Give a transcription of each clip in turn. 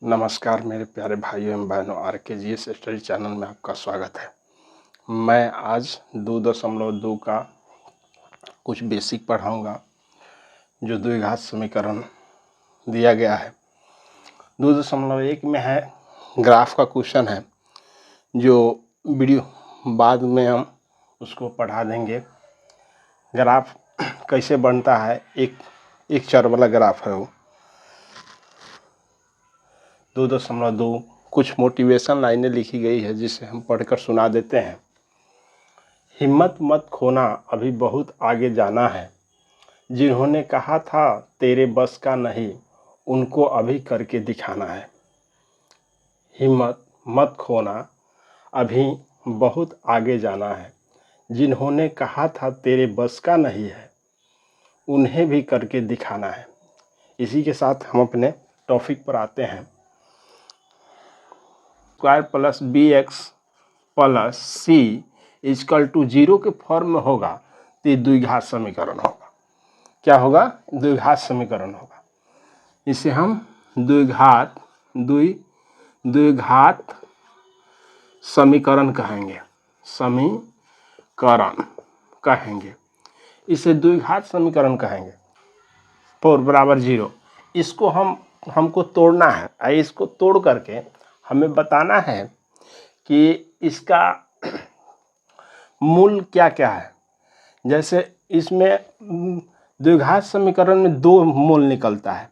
नमस्कार मेरे प्यारे भाइयों एवं बहनों, RKGS स्टडी चैनल में आपका स्वागत है। मैं आज 2.2 का कुछ बेसिक पढ़ाऊंगा जो द्विघात समीकरण दिया गया है। 2.1 में है ग्राफ का क्वेश्चन है जो वीडियो बाद में हम उसको पढ़ा देंगे। ग्राफ कैसे बनता है, एक चर वाला ग्राफ है वो। 2.2 कुछ मोटिवेशन लाइनें लिखी गई है जिसे हम पढ़कर सुना देते हैं। हिम्मत मत खोना, अभी बहुत आगे जाना है। जिन्होंने कहा था तेरे बस का नहीं, उनको अभी करके दिखाना है। हिम्मत मत खोना, अभी बहुत आगे जाना है। जिन्होंने कहा था तेरे बस का नहीं है, उन्हें भी करके दिखाना है। इसी के साथ हम अपने टॉपिक पर आते हैं। Square plus bx plus c is equal to 0 के फॉर्म में होगा तो ये द्विघात समीकरण होगा। क्या होगा? द्विघात समीकरण होगा। इसे हम द्विघात समीकरण कहेंगे। इसे द्विघात समीकरण कहेंगे। 4 बराबर 0। इसको हमको तोड़ना है। इसको तोड़ करके हमें बताना है कि इसका मूल क्या क्या है। जैसे इसमें द्विघात समीकरण में दो मूल निकलता है,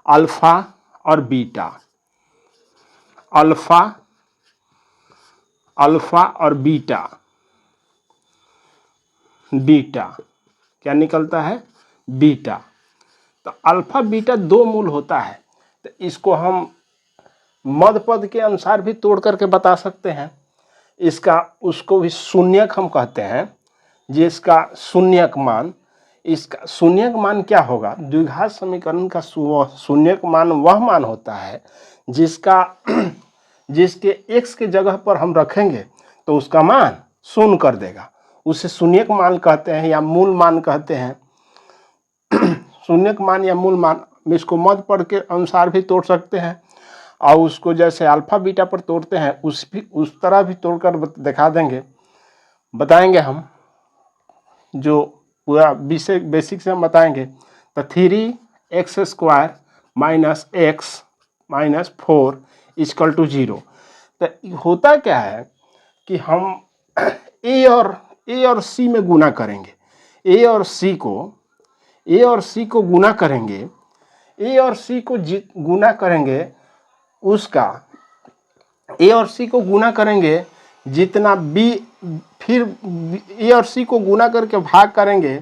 अल्फा और बीटा। अल्फा और बीटा क्या निकलता है? बीटा। तो अल्फा बीटा दो मूल होता है। तो इसको हम मध्य पद के अनुसार भी तोड़ करके बता सकते हैं। उसको भी शून्यक हम कहते हैं। जिसका शून्यक मान क्या होगा? द्विघात समीकरण का शून्यक मान वह मान होता है जिसके x के जगह पर हम रखेंगे तो उसका मान शून्य कर देगा। उसे शून्यक मान कहते हैं या मूल मान कहते हैं। शून्यक मान या मूल मान, इसको मध्य पद के अनुसार भी तोड़ सकते हैं और उसको जैसे अल्फा बीटा पर तोड़ते हैं उस तरह भी तोड़कर दिखा देंगे, बताएंगे हम। जो पूरा बेसिक से हम बताएंगे। तो 3x² minus x minus 4 is equal to 0। तो होता क्या है कि हम a और c में गुना करेंगे। a और c को गुना करेंगे। a और c को गुना करेंगे उसका a और c को गुना करेंगे जितना b, फिर a और c को गुना करके भाग करेंगे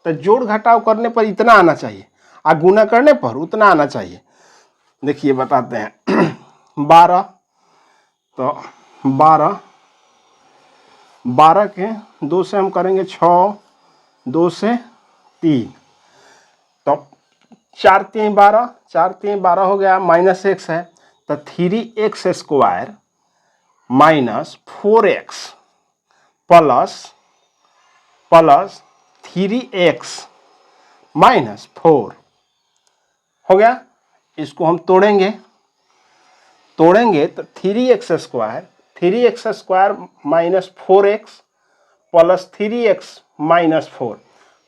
तो जोड़ घटाव करने पर इतना आना चाहिए और गुना करने पर उतना आना चाहिए। देखिए बताते हैं। 12 तो 12 के 2 से हम करेंगे 6, 2 से 3, तो 4 3 12 हो गया, माइनस x है तो 3x² minus 4x plus 3x minus 4 हो गया। इसको हम तोड़ेंगे तो 3x² minus 4x plus 3x minus 4,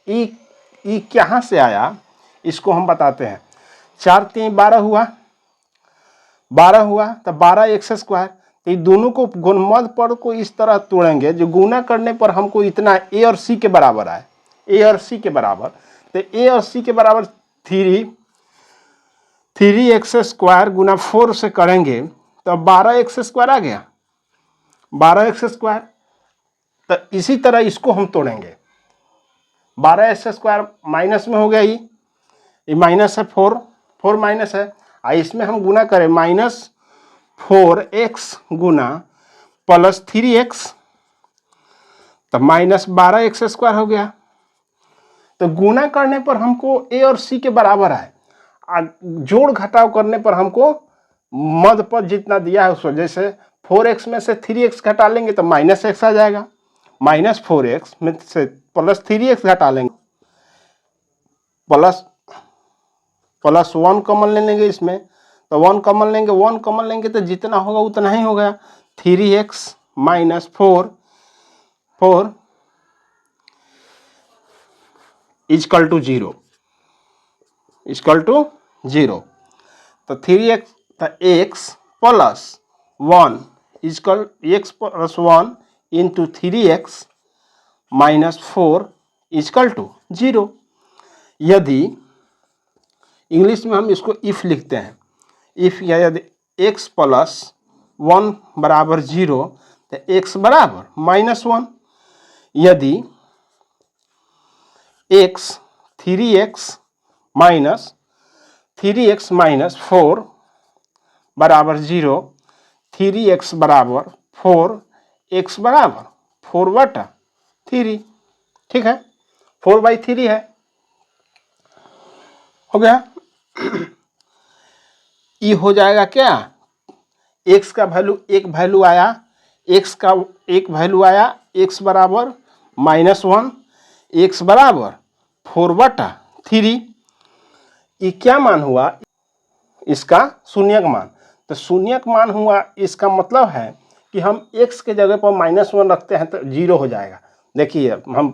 ये कहाँ से आया इसको हम बताते हैं। 4 3 12 हुआ तो 12x²। तो ये दोनों को मध्य पद को इस तरह तोड़ेंगे जो गुना करने पर हमको इतना a और c के बराबर आए। a और c के बराबर, तो a और c के बराबर 3x² गुना 4 से करेंगे तो 12x² आ गया, 12x²। तो इसी तरह इसको हम तोड़ेंगे। 12x² माइनस में हो गया, ये माइनस है, 4 माइनस है। इसमें हम गुना करें माइनस 4x गुना प्लस 3x तो माइनस 12x² हो गया। तो गुना करने पर हमको a और c के बराबर है, जोड़ घटाव करने पर हमको मध्य पद जितना दिया है उसको, जैसे 4x में से 3x घटा लेंगे तो माइनस x आ जाएगा, माइनस 4x में से प्लस 3x घटा लेंगे प्लस 1 कॉमन ले लेंगे इसमें तो 1 कॉमन लेंगे, 1 कॉमन लेंगे तो जितना होगा उतना ही हो गया। 3x minus 4 is equal to 0, is equal to 0। तो 3x तो x plus 1 is equal x plus 1 into 3x minus 4 is equal to 0। यदि इंग्लिश में हम इसको इफ लिखते हैं, इफ यदि x प्लस 1 बराबर 0 तो x बराबर माइनस 1। यदि x 3x माइनस 4 बराबर 0, 3x बराबर 4, x बराबर 4/3, ठीक है, 4/3 है, हो गया। ये हो जाएगा क्या, x का वैल्यू एक वैल्यू आया, x का एक वैल्यू आया, x बराबर -1, x बराबर 4/3। ये क्या मान हुआ, इसका शून्यक मान। तो शून्यक मान हुआ, इसका मतलब है कि हम x के जगह पर -1 रखते हैं तो 0 हो जाएगा। देखिए हम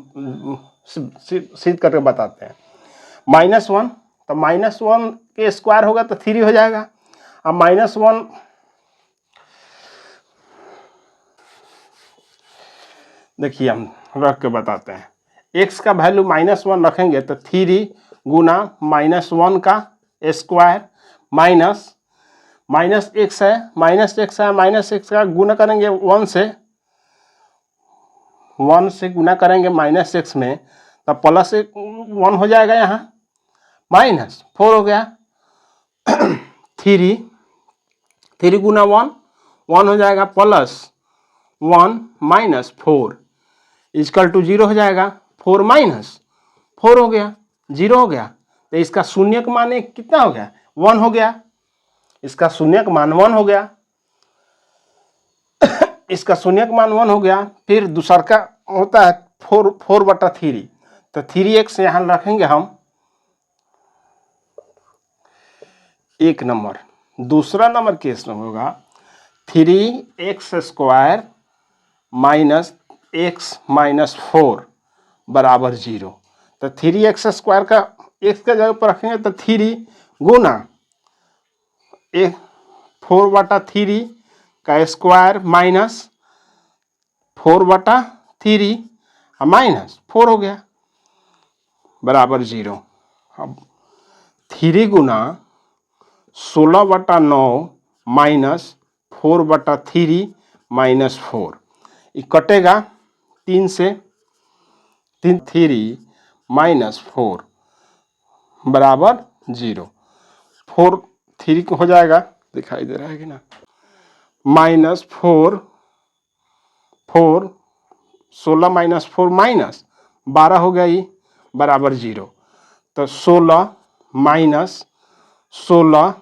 सिद्ध करके बताते हैं। -1 तो -1 के स्क्वायर होगा तो 3 हो जाएगा। अब -1 देखिए हम रख के बताते हैं। x का वैल्यू -1 रखेंगे तो 3 गुना -1 का स्क्वायर माइनस -x है, -x का गुना करेंगे 1 से गुना करेंगे -x में, तब प्लस 1 हो जाएगा, यहाँ -4 हो गया। 3 गुना 1 हो जाएगा, प्लस 1 माइनस 4 इजकल टू 0 हो जाएगा। 4 माइनस 4 हो गया, 0 हो गया। तो इसका शून्यक मान कितना हो गया, 1 हो गया। इसका शून्यक मान 1 हो गया, इसका शून्यक मान 1 हो गया। फिर दूसरा का होता है 4/3, तो 3x यहाँ रखेंगे हम, एक नंबर। दूसरा नंबर केस में होगा 3x² माइनस x माइनस 4 बराबर 0। तो 3x² का x के जगह पर रखेंगे तो 3 गुना 4/3 का स्क्वायर माइनस 4/3 माइनस 4 हो गया बराबर 0। अब 3 गुना 16/9 माइनस 4/3 माइनस 4, ये कटेगा 3 से, 3 माइनस 4 बराबर 0। 4 3 हो जाएगा, दिखाई दे रहा है कि ना, -4 16 माइनस 4 माइनस 12 हो गया, ये बराबर 0। तो 16 माइनस 16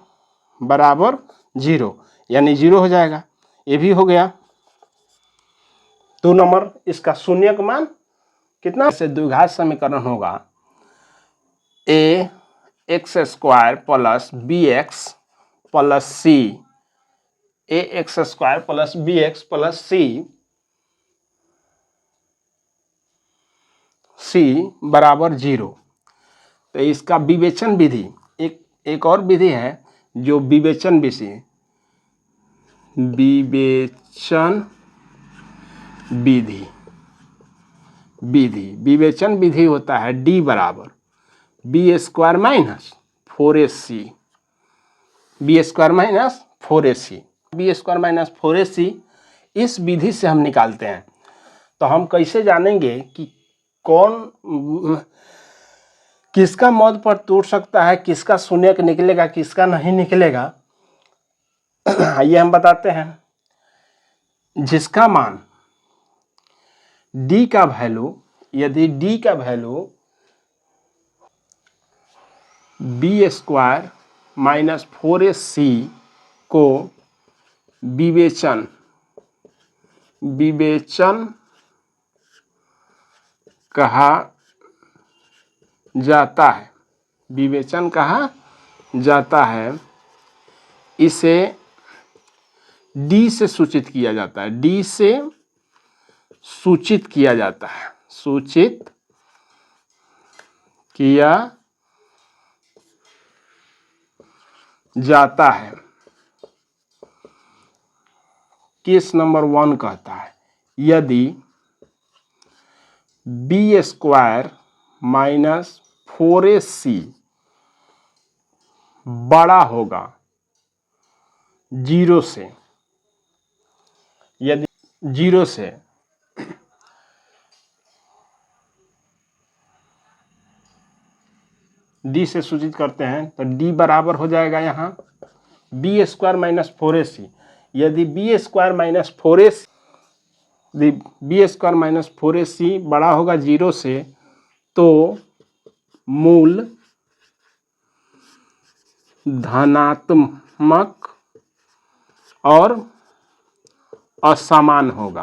बराबर 0, यानी 0 हो जाएगा। ये भी हो गया 2 नंबर। इसका शून्यक मान कितना, से द्विघात समीकरण होगा ax² plus bx plus c, ax² plus bx plus c बराबर 0। तो इसका विवेचन विधि, एक और विधि है जो विवेचन विधि होता है d बराबर b² minus 4ac, b² minus 4ac, b² minus 4ac। इस विधि से हम निकालते हैं। तो हम कैसे जानेंगे कि कौन किसका मध्य पर टूट सकता है, किसका शून्यक निकलेगा, किसका नहीं निकलेगा। आइए हम बताते हैं। जिसका मान d का वैल्यू, यदि d का वैल्यू b² माइनस 4ac को विवेचन कहा जाता है, विवेचन कहा जाता है, इसे डी से सूचित किया जाता है, डी से सूचित किया जाता है, सूचित किया जाता है। केस नंबर 1 कहता है यदि बी स्क्वायर माइनस 4ac बड़ा होगा 0 से, यदि 0 से डी से सूचित करते हैं तो डी बराबर हो जाएगा यहाँ बी स्क्वायर माइनस 4ac। यदि B square minus 4ac, B square minus 4ac बड़ा होगा 0 से, तो मूल धनात्मक और असमान होगा,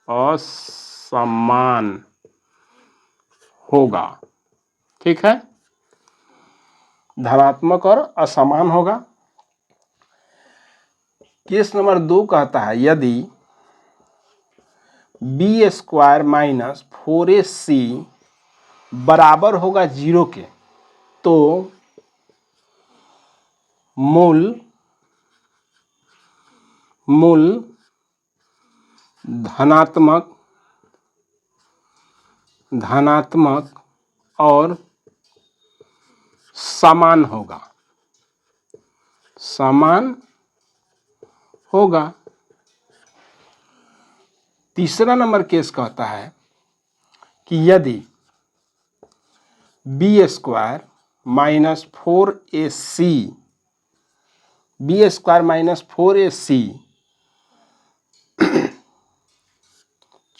असमान होगा। ठीक है, धनात्मक और असमान होगा। केस नंबर 2 कहता है यदि बी स्क्वायर माइनस 4ac बराबर होगा 0 के, तो मूल धनात्मक और समान होगा, समान होगा। तीसरा नंबर केस कहता है कि यदि B square minus 4ac, B square minus 4ac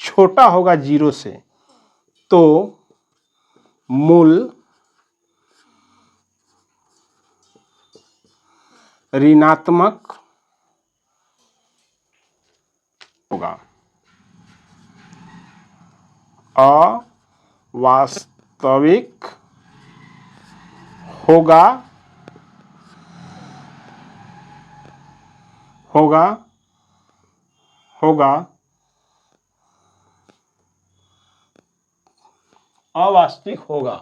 छोटा होगा 0 से, तो मूल ऋणात्मक होगा, अवास्तविक होगा, अवास्तविक होगा।